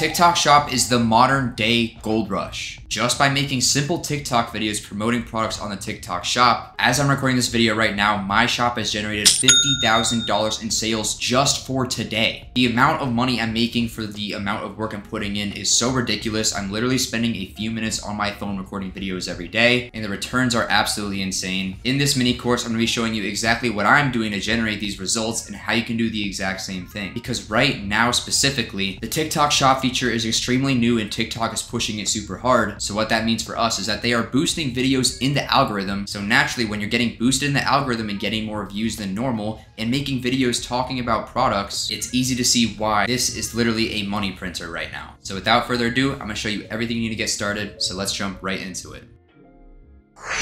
TikTok Shop is the modern day gold rush. Just by making simple TikTok videos promoting products on the TikTok Shop, as I'm recording this video right now, my shop has generated $50,000 in sales just for today. The amount of money I'm making for the amount of work I'm putting in is so ridiculous. I'm literally spending a few minutes on my phone recording videos every day, and the returns are absolutely insane. In this mini course, I'm going to be showing you exactly what I'm doing to generate these results and how you can do the exact same thing. Because right now specifically, the TikTok Shop feature is extremely new and TikTok is pushing it super hard. So what that means for us is that they are boosting videos in the algorithm. So naturally, when you're getting boosted in the algorithm and getting more views than normal and making videos talking about products, it's easy to see why this is literally a money printer right now. So without further ado, I'm going to show you everything you need to get started. So let's jump right into it.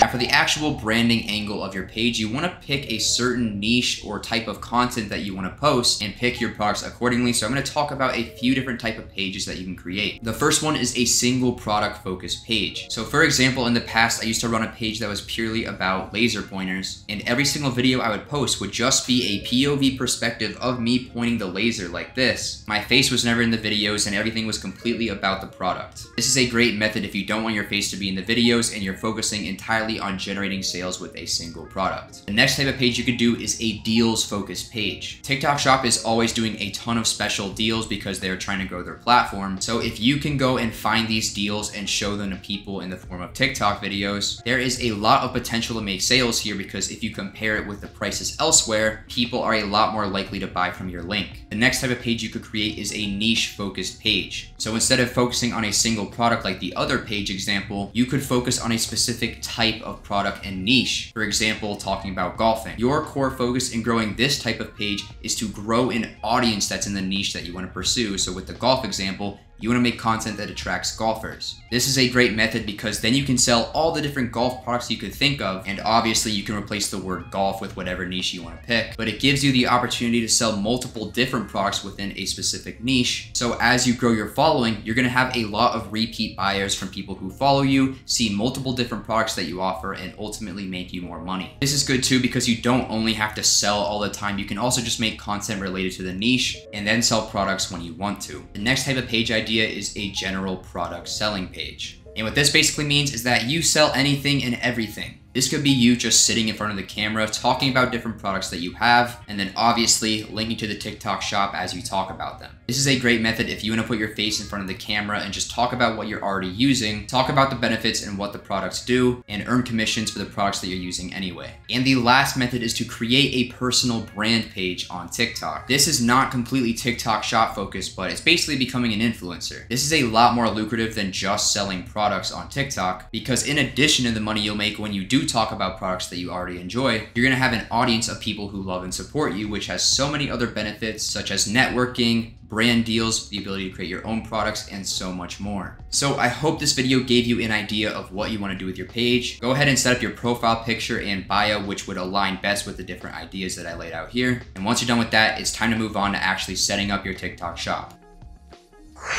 Now for the actual branding angle of your page, you want to pick a certain niche or type of content that you want to post and pick your products accordingly. So I'm going to talk about a few different type of pages that you can create. The first one is a single product focused page. So for example, in the past, I used to run a page that was purely about laser pointers, and every single video I would post would just be a POV perspective of me pointing the laser like this. My face was never in the videos and everything was completely about the product. This is a great method if you don't want your face to be in the videos and you're focusing entirely on generating sales with a single product. The next type of page you could do is a deals focused page. TikTok Shop is always doing a ton of special deals because they're trying to grow their platform. So if you can go and find these deals and show them to people in the form of TikTok videos, there is a lot of potential to make sales here, because if you compare it with the prices elsewhere, people are a lot more likely to buy from your link. The next type of page you could create is a niche focused page. So instead of focusing on a single product like the other page example, you could focus on a specific type of product and niche. For example, talking about golfing. Your core focus in growing this type of page is to grow an audience that's in the niche that you want to pursue. So with the golf example, you want to make content that attracts golfers. This is a great method because then you can sell all the different golf products you could think of, and obviously you can replace the word golf with whatever niche you want to pick, but it gives you the opportunity to sell multiple different products within a specific niche. So as you grow your following, you're going to have a lot of repeat buyers from people who follow you, see multiple different products that you offer, and ultimately make you more money. This is good too because you don't only have to sell all the time. You can also just make content related to the niche and then sell products when you want to. The next type of page idea is a general product selling page. And what this basically means is that you sell anything and everything. This could be you just sitting in front of the camera talking about different products that you have, and then obviously linking to the TikTok Shop as you talk about them. This is a great method if you want to put your face in front of the camera and just talk about what you're already using, talk about the benefits and what the products do, and earn commissions for the products that you're using anyway. And the last method is to create a personal brand page on TikTok. This is not completely TikTok Shop focused, but it's basically becoming an influencer. This is a lot more lucrative than just selling products on TikTok, because in addition to the money you'll make when you do talk about products that you already enjoy, you're going to have an audience of people who love and support you, which has so many other benefits such as networking, brand deals, the ability to create your own products, and so much more. So I hope this video gave you an idea of what you want to do with your page. Go ahead and set up your profile picture and bio, which would align best with the different ideas that I laid out here. And once you're done with that, it's time to move on to actually setting up your TikTok Shop.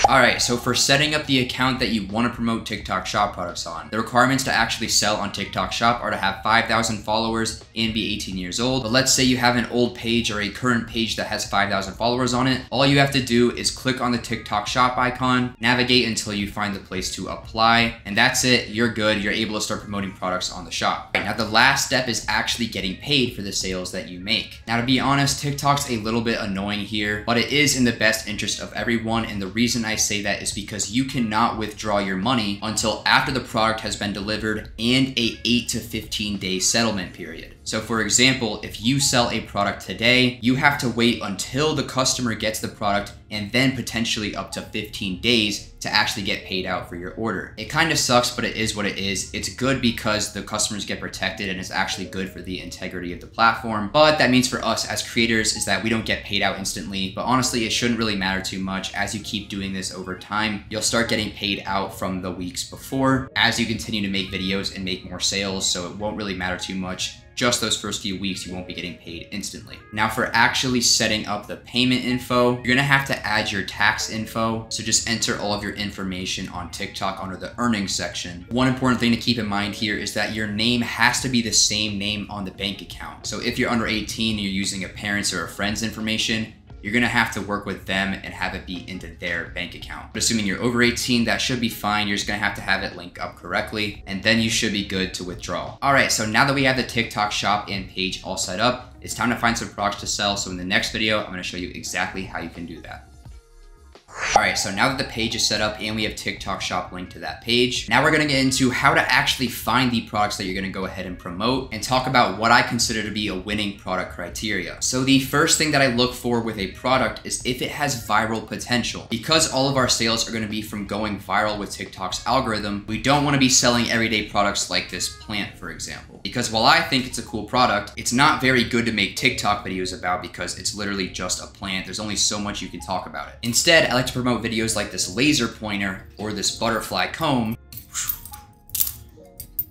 Alright, so for setting up the account that you want to promote TikTok Shop products on, the requirements to actually sell on TikTok Shop are to have 5,000 followers and be 18 years old. But let's say you have an old page or a current page that has 5,000 followers on it. All you have to do is click on the TikTok Shop icon, navigate until you find the place to apply, and that's it. You're good. You're able to start promoting products on the shop. Now the last step is actually getting paid for the sales that you make. Now to be honest, TikTok's a little bit annoying here, but it is in the best interest of everyone, and the reason I say that is because you cannot withdraw your money until after the product has been delivered and a 8 to 15 day settlement period. So for example, if you sell a product today, you have to wait until the customer gets the product and then potentially up to 15 days to actually get paid out for your order. It kind of sucks, but it is what it is. It's good because the customers get protected and it's actually good for the integrity of the platform. But that means for us as creators is that we don't get paid out instantly. But honestly, it shouldn't really matter too much. As you keep doing this over time, you'll start getting paid out from the weeks before as you continue to make videos and make more sales. So it won't really matter too much. Just those first few weeks, you won't be getting paid instantly. Now for actually setting up the payment info, you're gonna have to add your tax info. So just enter all of your information on TikTok under the earnings section. One important thing to keep in mind here is that your name has to be the same name on the bank account. So if you're under 18 and you're using a parent's or a friend's information, you're gonna have to work with them and have it be into their bank account. But assuming you're over 18, that should be fine. You're just gonna have to have it link up correctly, and then you should be good to withdraw. All right, so now that we have the TikTok shop and page all set up, it's time to find some products to sell. So in the next video, I'm gonna show you exactly how you can do that. All right, so now that the page is set up and we have TikTok shop linked to that page, now we're gonna get into how to actually find the products that you're gonna go ahead and promote and talk about what I consider to be a winning product criteria. So the first thing that I look for with a product is if it has viral potential. Because all of our sales are gonna be from going viral with TikTok's algorithm, we don't wanna be selling everyday products like this plant, for example. Because while I think it's a cool product, it's not very good to make TikTok videos about because it's literally just a plant. There's only so much you can talk about it. Instead, I like to promote videos like this laser pointer or this butterfly comb,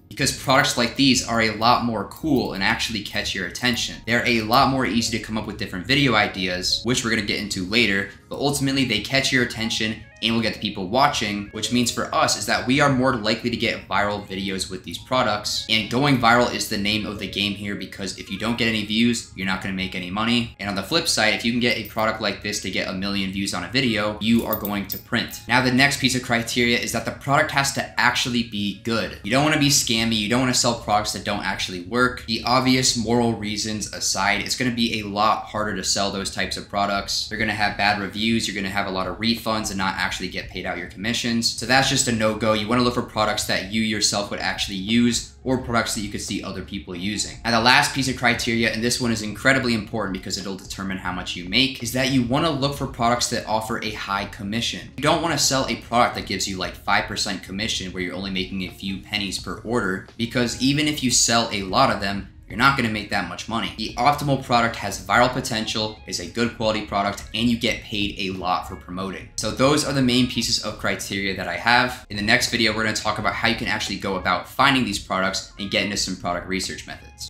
because products like these are a lot more cool and actually catch your attention. They're a lot more easy to come up with different video ideas, which we're gonna get into later, but ultimately they catch your attention and will get the people watching, which means for us is that we are more likely to get viral videos with these products. And going viral is the name of the game here, because if you don't get any views, you're not gonna make any money. And on the flip side, if you can get a product like this to get 1 million views on a video, you are going to print. Now, the next piece of criteria is that the product has to actually be good. You don't wanna be scammy, you don't wanna sell products that don't actually work. The obvious moral reasons aside, it's gonna be a lot harder to sell those types of products. They're gonna have bad reviews, you're gonna have a lot of refunds and not actually get paid out your commissions. So that's just a no-go. You want to look for products that you yourself would actually use, or products that you could see other people using. And the last piece of criteria, and this one is incredibly important because it'll determine how much you make, is that you want to look for products that offer a high commission. You don't want to sell a product that gives you like 5% commission where you're only making a few pennies per order, because even if you sell a lot of them, you're not gonna make that much money. The optimal product has viral potential, is a good quality product, and you get paid a lot for promoting. So those are the main pieces of criteria that I have. In the next video, we're gonna talk about how you can actually go about finding these products and get into some product research methods.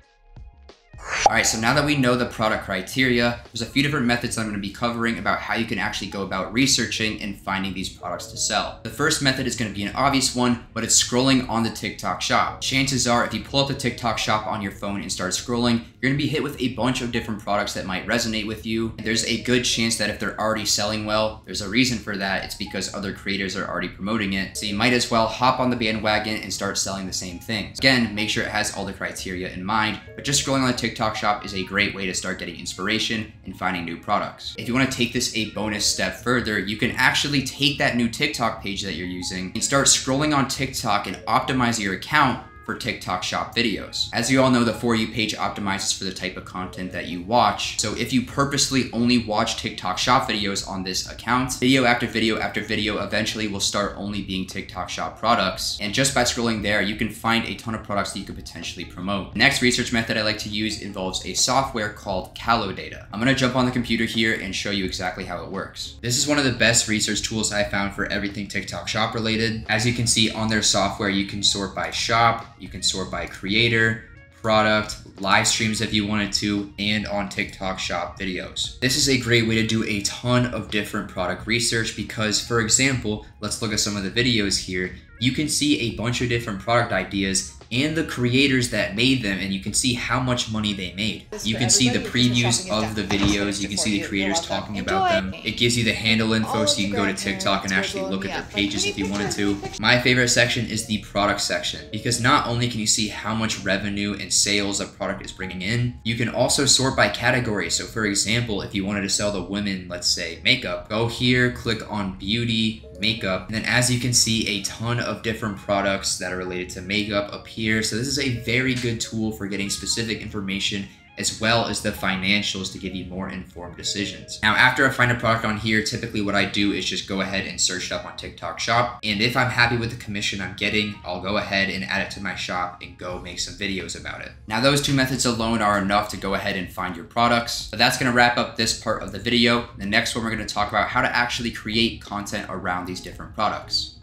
All right, so now that we know the product criteria, there's a few different methods I'm going to be covering about how you can actually go about researching and finding these products to sell. The first method is going to be an obvious one, but it's scrolling on the TikTok shop. Chances are, if you pull up the TikTok shop on your phone and start scrolling, you're going to be hit with a bunch of different products that might resonate with you. And there's a good chance that if they're already selling well, there's a reason for that. It's because other creators are already promoting it. So you might as well hop on the bandwagon and start selling the same things. Again, make sure it has all the criteria in mind, but just scrolling on the TikTok shop is a great way to start getting inspiration and finding new products. If you want to take this a bonus step further, you can actually take that new TikTok page that you're using and start scrolling on TikTok and optimize your account for TikTok shop videos. As you all know, the For You page optimizes for the type of content that you watch. So if you purposely only watch TikTok shop videos on this account, video after video after video eventually will start only being TikTok shop products. And just by scrolling there, you can find a ton of products that you could potentially promote. The next research method I like to use involves a software called CaloData. I'm gonna jump on the computer here and show you exactly how it works. This is one of the best research tools I found for everything TikTok shop related. As you can see on their software, you can sort by shop, you can sort by creator, product, live streams if you wanted to, and on TikTok shop videos. This is a great way to do a ton of different product research because, for example, let's look at some of the videos here. You can see a bunch of different product ideas and the creators that made them, and you can see how much money they made. You can see the previews of the videos, you can see the creators talking about them. It gives you the handle info so you can go to TikTok and actually look at their pages if you wanted to. My favorite section is the product section, because not only can you see how much revenue and sales a product is bringing in, you can also sort by category. So for example, if you wanted to sell the women, let's say makeup, go here, click on beauty, makeup, and then as you can see, a ton of different products that are related to makeup appear. So this is a very good tool for getting specific information as well as the financials to give you more informed decisions. Now, after I find a product on here, typically what I do is just go ahead and search it up on TikTok shop. And if I'm happy with the commission I'm getting, I'll go ahead and add it to my shop and go make some videos about it. Now, those two methods alone are enough to go ahead and find your products. But that's gonna wrap up this part of the video. The next one, we're gonna talk about how to actually create content around these different products.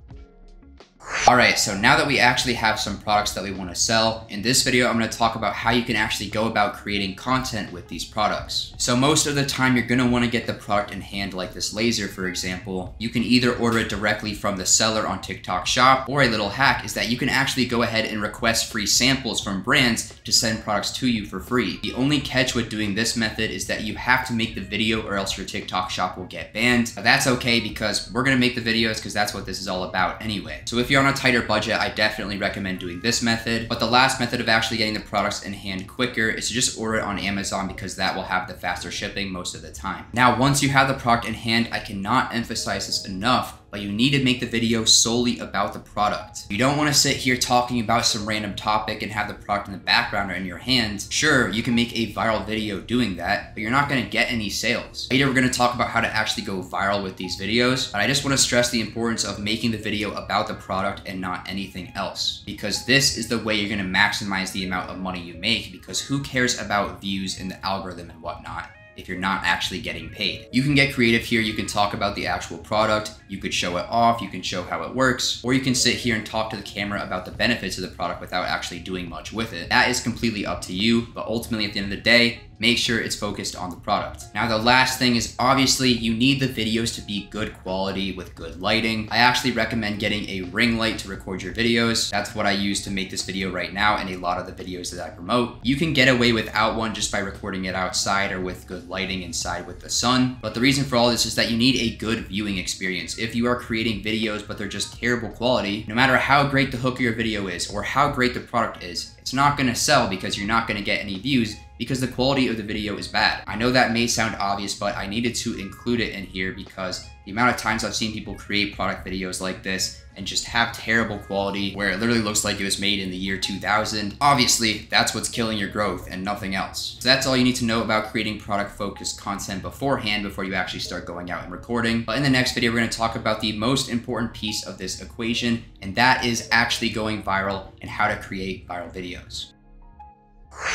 Alright, so now that we actually have some products that we want to sell, in this video I'm going to talk about how you can actually go about creating content with these products. So most of the time you're going to want to get the product in hand, like this laser for example. You can either order it directly from the seller on TikTok Shop, or a little hack is that you can actually go ahead and request free samples from brands to send products to you for free. The only catch with doing this method is that you have to make the video or else your TikTok Shop will get banned. But that's okay because we're going to make the videos because that's what this is all about anyway. So if you're on a tighter budget, I definitely recommend doing this method. But the last method of actually getting the products in hand quicker is to just order it on Amazon, because that will have the faster shipping most of the time. Now, once you have the product in hand, I cannot emphasize this enough, but you need to make the video solely about the product. You don't want to sit here talking about some random topic and have the product in the background or in your hands. Sure, you can make a viral video doing that, but you're not going to get any sales. Later, we're going to talk about how to actually go viral with these videos, but I just want to stress the importance of making the video about the product and not anything else, because this is the way you're going to maximize the amount of money you make, because who cares about views in the algorithm and whatnot if you're not actually getting paid. You can get creative here. You can talk about the actual product, you could show it off, you can show how it works, or you can sit here and talk to the camera about the benefits of the product without actually doing much with it. That is completely up to you, but ultimately at the end of the day, make sure it's focused on the product. Now, the last thing is obviously you need the videos to be good quality with good lighting. I actually recommend getting a ring light to record your videos. That's what I use to make this video right now and a lot of the videos that I promote. You can get away without one just by recording it outside or with good lighting inside with the sun. But the reason for all this is that you need a good viewing experience. If you are creating videos but they're just terrible quality, no matter how great the hook of your video is or how great the product is, it's not going to sell because you're not going to get any views because the quality of the video is bad. I know that may sound obvious, but I needed to include it in here because the amount of times I've seen people create product videos like this and just have terrible quality where it literally looks like it was made in the year 2000. Obviously, that's what's killing your growth and nothing else. So that's all you need to know about creating product-focused content beforehand before you actually start going out and recording. But in the next video, we're going to talk about the most important piece of this equation, and that is actually going viral and how to create viral videos.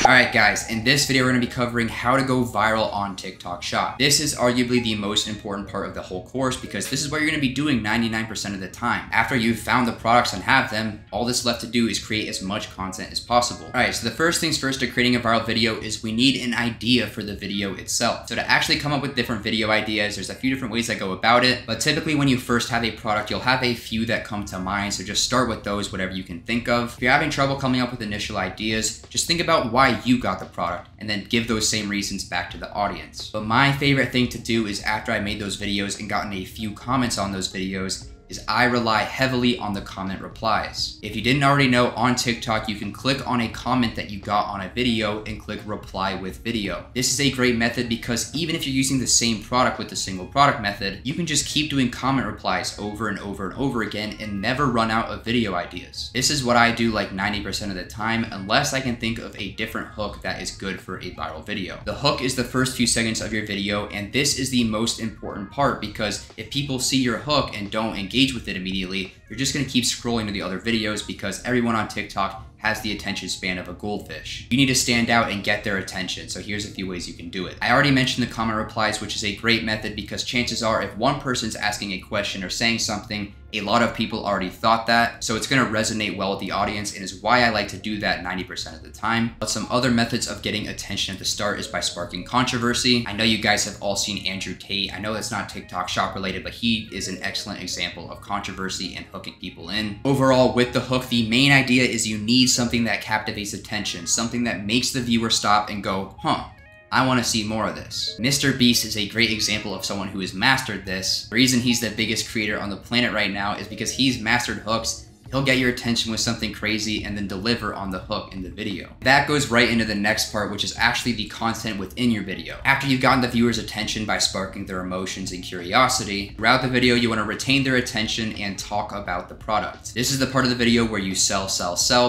Alright guys, in this video we're going to be covering how to go viral on TikTok Shop. This is arguably the most important part of the whole course because this is what you're going to be doing 99% of the time. After you've found the products and have them, all that's left to do is create as much content as possible. Alright, so the first things first to creating a viral video is we need an idea for the video itself. So to actually come up with different video ideas, there's a few different ways that go about it, but typically when you first have a product, you'll have a few that come to mind, so just start with those, whatever you can think of. If you're having trouble coming up with initial ideas, just think about why you got the product and then give those same reasons back to the audience. But my favorite thing to do is after I made those videos and gotten a few comments on those videos is I rely heavily on the comment replies. If you didn't already know, on TikTok, you can click on a comment that you got on a video and click reply with video. This is a great method because even if you're using the same product with the single product method, you can just keep doing comment replies over and over and over again and never run out of video ideas. This is what I do like 90% of the time, unless I can think of a different hook that is good for a viral video. The hook is the first few seconds of your video, and this is the most important part because if people see your hook and don't engage with it immediately, you're just going to keep scrolling to the other videos because everyone on TikTok has the attention span of a goldfish. You need to stand out and get their attention, so here's a few ways you can do it. I already mentioned the comment replies, which is a great method because chances are if one person's asking a question or saying something, a lot of people already thought that, so it's going to resonate well with the audience and is why I like to do that 90% of the time. But some other methods of getting attention at the start is by sparking controversy. I know you guys have all seen Andrew Tate. I know that's not TikTok Shop related, but he is an excellent example of controversy and hooking people in. Overall, with the hook, the main idea is you need something that captivates attention, something that makes the viewer stop and go, huh, I want to see more of this. Mr. Beast is a great example of someone who has mastered this. The reason he's the biggest creator on the planet right now is because he's mastered hooks. He'll get your attention with something crazy and then deliver on the hook in the video. That goes right into the next part, which is actually the content within your video. After you've gotten the viewer's attention by sparking their emotions and curiosity, throughout the video, you want to retain their attention and talk about the product. This is the part of the video where you sell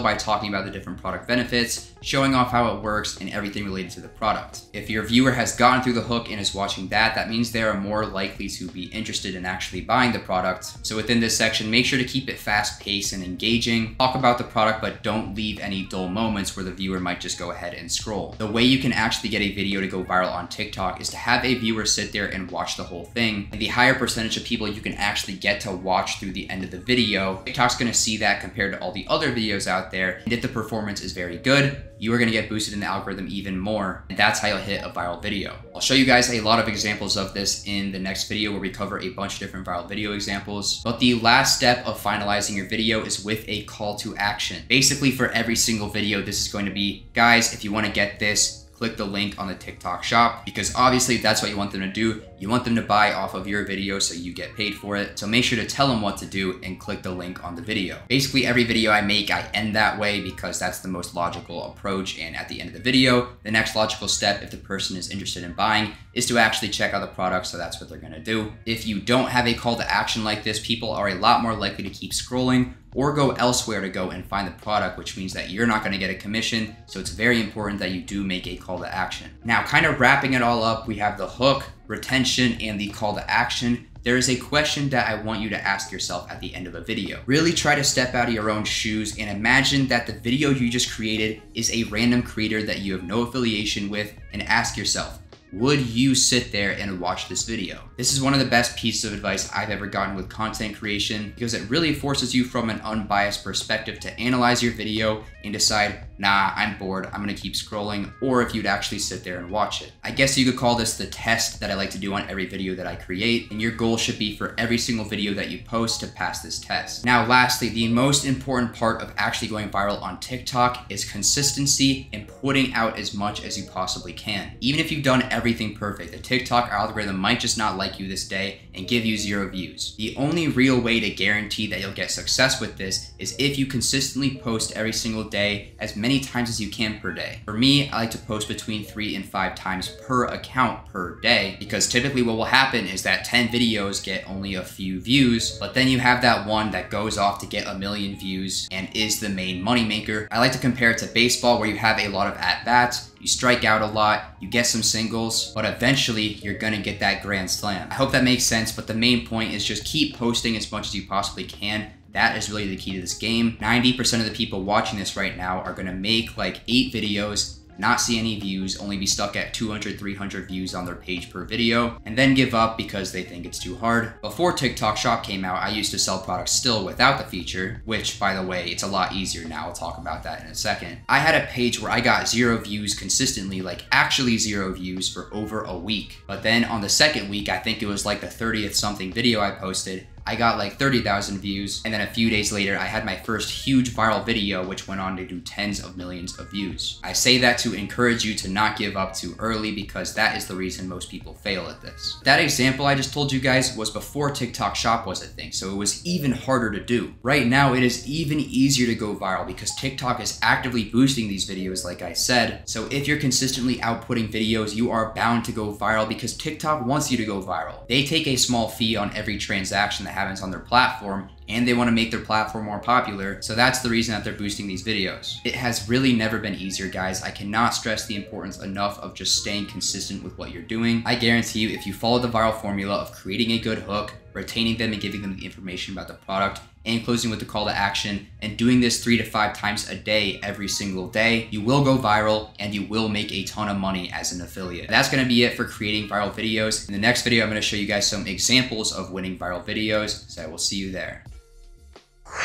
by talking about the different product benefits. showing off how it works and everything related to the product. If your viewer has gotten through the hook and is watching that, that means they are more likely to be interested in actually buying the product. So within this section, make sure to keep it fast-paced and engaging. Talk about the product, but don't leave any dull moments where the viewer might just go ahead and scroll. The way you can actually get a video to go viral on TikTok is to have a viewer sit there and watch the whole thing. And the higher percentage of people you can actually get to watch through the end of the video, TikTok's gonna see that compared to all the other videos out there. And if the performance is very good, you are going to get boosted in the algorithm even more, and that's how you'll hit a viral video. I'll show you guys a lot of examples of this in the next video where we cover a bunch of different viral video examples. But the last step of finalizing your video is with a call to action. Basically, for every single video, this is going to be, guys, if you want to get this, click the link on the TikTok shop, because obviously that's what you want them to do. You want them to buy off of your video so you get paid for it. So make sure to tell them what to do and click the link on the video. Basically, every video I make, I end that way because that's the most logical approach. And at the end of the video, the next logical step, if the person is interested in buying, is to actually check out the product. So that's what they're gonna do. If you don't have a call to action like this, people are a lot more likely to keep scrolling or go elsewhere to go and find the product, which means that you're not going to get a commission. So it's very important that you do make a call to action. Now, kind of wrapping it all up, we have the hook, retention, and the call to action. There is a question that I want you to ask yourself at the end of a video. Really try to step out of your own shoes and imagine that the video you just created is a random creator that you have no affiliation with, and ask yourself, would you sit there and watch this video? This is one of the best pieces of advice I've ever gotten with content creation, because it really forces you from an unbiased perspective to analyze your video and decide, nah, I'm bored, I'm gonna keep scrolling, or if you'd actually sit there and watch it. I guess you could call this the test that I like to do on every video that I create, and your goal should be for every single video that you post to pass this test. Now, lastly, the most important part of actually going viral on TikTok is consistency and putting out as much as you possibly can. Even if you've done everything perfect, the TikTok algorithm might just not like you this day and give you 0 views. The only real way to guarantee that you'll get success with this is if you consistently post every single day, as many times as you can per day. For me, I like to post between 3 and 5 times per account per day, because typically what will happen is that 10 videos get only a few views, but then you have that one that goes off to get 1 million views and is the main moneymaker. I like to compare it to baseball, where you have a lot of at-bats, you strike out a lot, you get some singles, but eventually you're gonna get that grand slam. I hope that makes sense, but the main point is just keep posting as much as you possibly can. That is really the key to this game. 90% of the people watching this right now are gonna make like 8 videos, not see any views, only be stuck at 200, 300 views on their page per video, and then give up because they think it's too hard. Before TikTok Shop came out, I used to sell products still without the feature, which, by the way, it's a lot easier now. I'll talk about that in a second. I had a page where I got 0 views consistently, like actually 0 views for over a week. But then on the second week, I think it was like the 30th something video I posted, I got like 30,000 views, and then a few days later, I had my first huge viral video, which went on to do tens of millions of views. I say that to encourage you to not give up too early, because that is the reason most people fail at this. That example I just told you guys was before TikTok Shop was a thing, so it was even harder to do. Right now, it is even easier to go viral because TikTok is actively boosting these videos, like I said. So if you're consistently outputting videos, you are bound to go viral because TikTok wants you to go viral. They take a small fee on every transaction that happens on their platform, and they want to make their platform more popular, so that's the reason that they're boosting these videos. It has really never been easier, guys. I cannot stress the importance enough of just staying consistent with what you're doing. I guarantee you, if you follow the viral formula of creating a good hook, retaining them and giving them the information about the product, and closing with the call to action, and doing this 3 to 5 times a day, every single day, you will go viral and you will make a ton of money as an affiliate. That's gonna be it for creating viral videos. In the next video, I'm gonna show you guys some examples of winning viral videos, so I will see you there.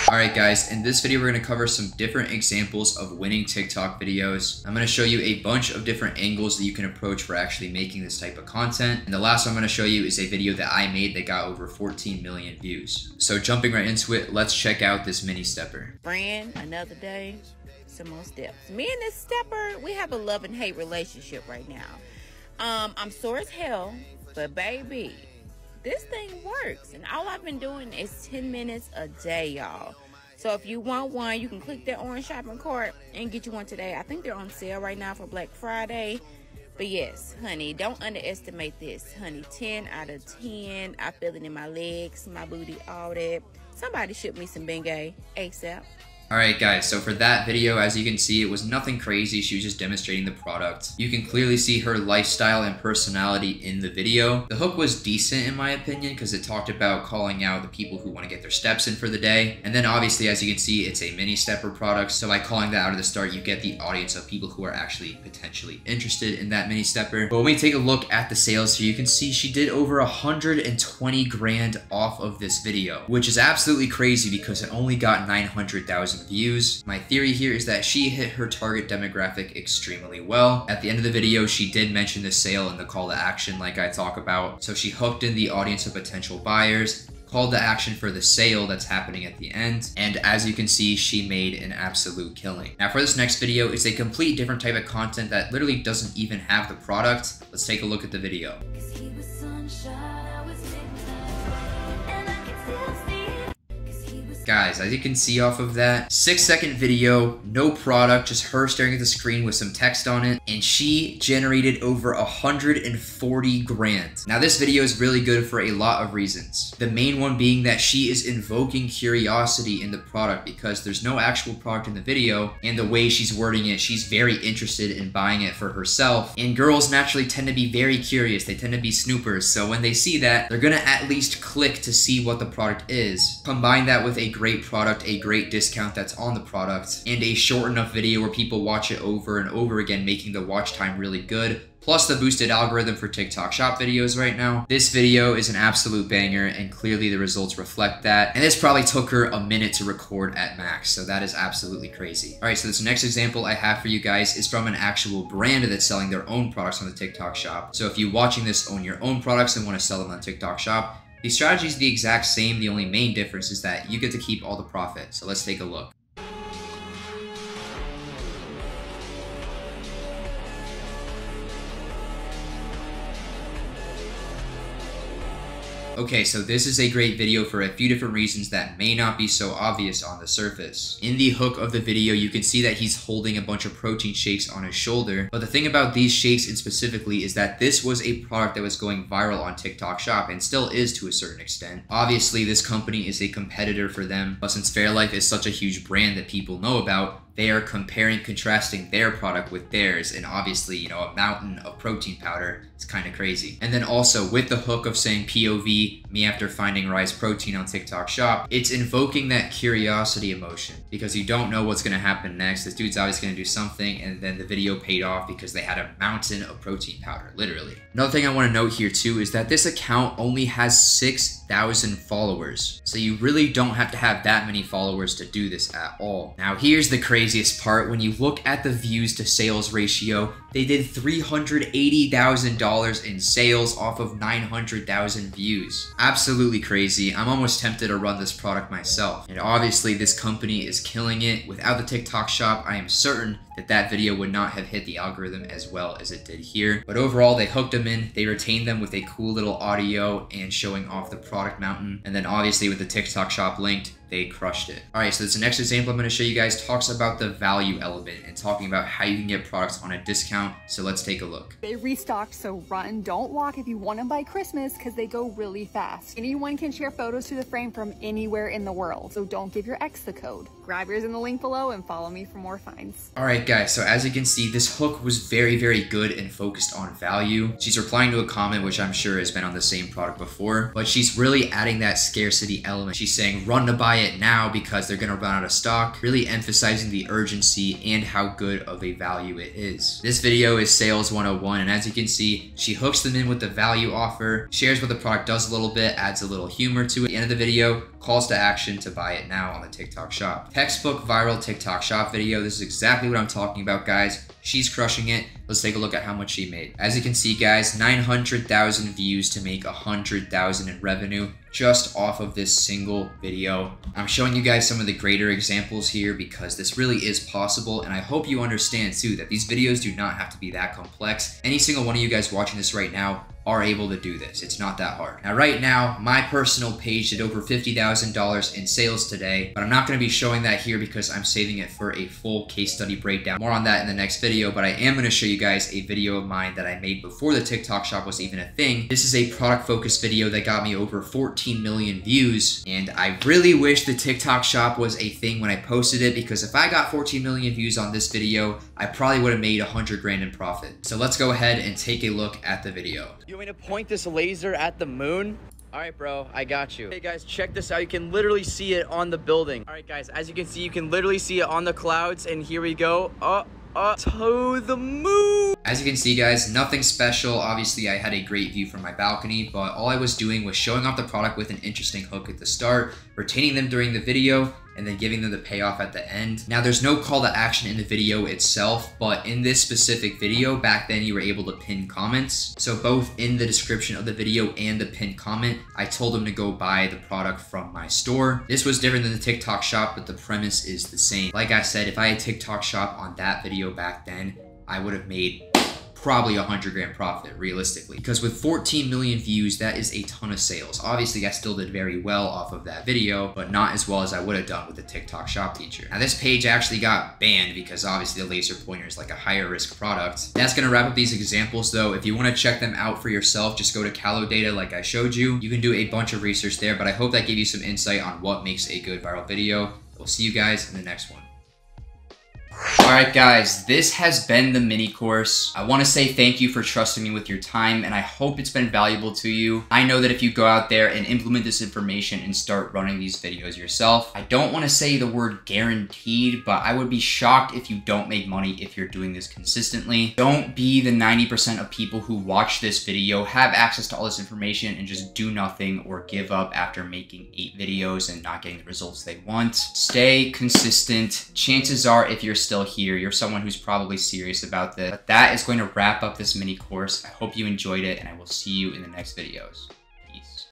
Alright guys, in this video we're going to cover some different examples of winning TikTok videos. I'm going to show you a bunch of different angles that you can approach for actually making this type of content. And the last one I'm going to show you is a video that I made that got over 14 million views. So jumping right into it, let's check out this mini stepper. Friend, another day, some more steps. Me and this stepper, we have a love and hate relationship right now. I'm sore as hell, but baby, this thing works, and all I've been doing is 10 minutes a day, y'all. So if you want one, you can click that orange shopping cart and get you one today. I think they're on sale right now for Black Friday. But yes, honey, don't underestimate this, honey. 10 out of 10. I feel it in my legs, my booty, all that. Somebody ship me some Bengay ASAP. Alright guys, so for that video, as you can see, it was nothing crazy. She was just demonstrating the product. You can clearly see her lifestyle and personality in the video. The hook was decent in my opinion because it talked about calling out the people who want to get their steps in for the day. And then obviously, as you can see, it's a mini stepper product. So by calling that out of the start, you get the audience of people who are actually potentially interested in that mini stepper. But when we take a look at the sales here, you can see she did over 120 grand off of this video, which is absolutely crazy because it only got 900,000 views. My theory here is that she hit her target demographic extremely well. At the end of the video, she did mention the sale and the call to action like I talk about. So she hooked in the audience of potential buyers, called to action for the sale that's happening at the end, and as you can see, she made an absolute killing. Now for this next video, it's a complete different type of content that literally doesn't even have the product. Let's take a look at the video. Guys, as you can see off of that 6-second video, no product, just her staring at the screen with some text on it, and she generated over 140 grand. Now this video is really good for a lot of reasons. The main one being that she is invoking curiosity in the product because there's no actual product in the video, and the way she's wording it, she's very interested in buying it for herself. And girls naturally tend to be very curious, they tend to be snoopers, so when they see that, they're gonna at least click to see what the product is. Combine that with a great product, a great discount that's on the product, and a short enough video where people watch it over and over again, making the watch time really good, plus the boosted algorithm for TikTok Shop videos right now. This video is an absolute banger, and clearly the results reflect that. And this probably took her a minute to record at max, so that is absolutely crazy. All right, so this next example I have for you guys is from an actual brand that's selling their own products on the TikTok Shop. So if you watching this own your own products and want to sell them on TikTok Shop, the strategy is the exact same. The only main difference is that you get to keep all the profit. So let's take a look. Okay, so this is a great video for a few different reasons that may not be so obvious on the surface. In the hook of the video, you can see that he's holding a bunch of protein shakes on his shoulder. But the thing about these shakes specifically is that this was a product that was going viral on TikTok Shop and still is to a certain extent. Obviously, this company is a competitor for them, but since Fairlife is such a huge brand that people know about, they are comparing, contrasting their product with theirs, and obviously, you know, a mountain of protein powder. It's kind of crazy. And then also with the hook of saying POV, me after finding Rise Protein on TikTok Shop, it's invoking that curiosity emotion because you don't know what's gonna happen next. This dude's obviously gonna do something, and then the video paid off because they had a mountain of protein powder, literally. Another thing I want to note here too is that this account only has 6,000 followers. So you really don't have to have that many followers to do this at all. Now here's the craziest part. When you look at the views to sales ratio, they did $380,000 in sales off of 900,000 views. Absolutely crazy. I'm almost tempted to run this product myself. And obviously this company is killing it. Without the TikTok Shop, I am certain that video would not have hit the algorithm as well as it did here. But overall, they hooked them in, they retained them with a cool little audio and showing off the product mountain. And then obviously with the TikTok Shop linked, they crushed it. All right, so this next example I'm going to show you guys talks about the value element and talking about how you can get products on a discount. So let's take a look. They restocked, so run, don't walk if you want them by Christmas because they go really fast. Anyone can share photos to the frame from anywhere in the world, so don't give your ex the code. Grab yours in the link below and follow me for more finds. All right, guys, so as you can see, this hook was very, very good and focused on value. She's replying to a comment, which I'm sure has been on the same product before, but she's really adding that scarcity element. She's saying run to buy it now because they're gonna run out of stock, really emphasizing the urgency and how good of a value it is. This video is Sales 101, and as you can see, she hooks them in with the value offer, shares what the product does a little bit, adds a little humor to it. At the end of the video, calls to action to buy it now on the TikTok Shop. Textbook viral TikTok Shop video. This is exactly what I'm talking about, guys. She's crushing it. Let's take a look at how much she made. As you can see, guys, 900,000 views to make 100,000 in revenue just off of this single video. I'm showing you guys some of the greater examples here because this really is possible, and I hope you understand too that these videos do not have to be that complex. Any single one of you guys watching this right now, are able to do this. It's not that hard. Now, right now, my personal page did over $50,000 in sales today, but I'm not going to be showing that here because I'm saving it for a full case study breakdown. More on that in the next video, but I am going to show you guys a video of mine that I made before the TikTok shop was even a thing. This is a product focused video that got me over 14 million views, and I really wish the TikTok shop was a thing when I posted it, because if I got 14 million views on this video, I probably would have made 100 grand in profit. So let's go ahead and take a look at the video. You want me to point this laser at the moon? All right, bro, I got you. Hey guys, check this out. You can literally see it on the building. All right, guys, as you can see, you can literally see it on the clouds, and here we go. To the moon. As you can see, guys, nothing special. Obviously, I had a great view from my balcony, but all I was doing was showing off the product with an interesting hook at the start, retaining them during the video, and then giving them the payoff at the end. Now, there's no call to action in the video itself, but in this specific video, back then you were able to pin comments. So both in the description of the video and the pinned comment, I told them to go buy the product from my store. This was different than the TikTok shop, but the premise is the same. Like I said, if I had TikTok shop on that video back then, I would have made probably 100 grand profit realistically, because with 14 million views, that is a ton of sales. Obviously, I still did very well off of that video, but not as well as I would have done with the TikTok shop feature. Now, this page actually got banned because obviously the laser pointer is like a higher risk product. That's gonna wrap up these examples though. If you want to check them out for yourself, just go to CaloData like I showed you. You can do a bunch of research there, but I hope that gave you some insight on what makes a good viral video. We'll see you guys in the next one. Alright guys, this has been the mini course. I want to say thank you for trusting me with your time, and I hope it's been valuable to you. I know that if you go out there and implement this information and start running these videos yourself, I don't want to say the word guaranteed, but I would be shocked if you don't make money if you're doing this consistently. Don't be the 90% of people who watch this video, have access to all this information, and just do nothing or give up after making 8 videos and not getting the results they want. Stay consistent. Chances are, if you're still here, you're someone who's probably serious about this. But that is going to wrap up this mini course. I hope you enjoyed it, and I will see you in the next videos.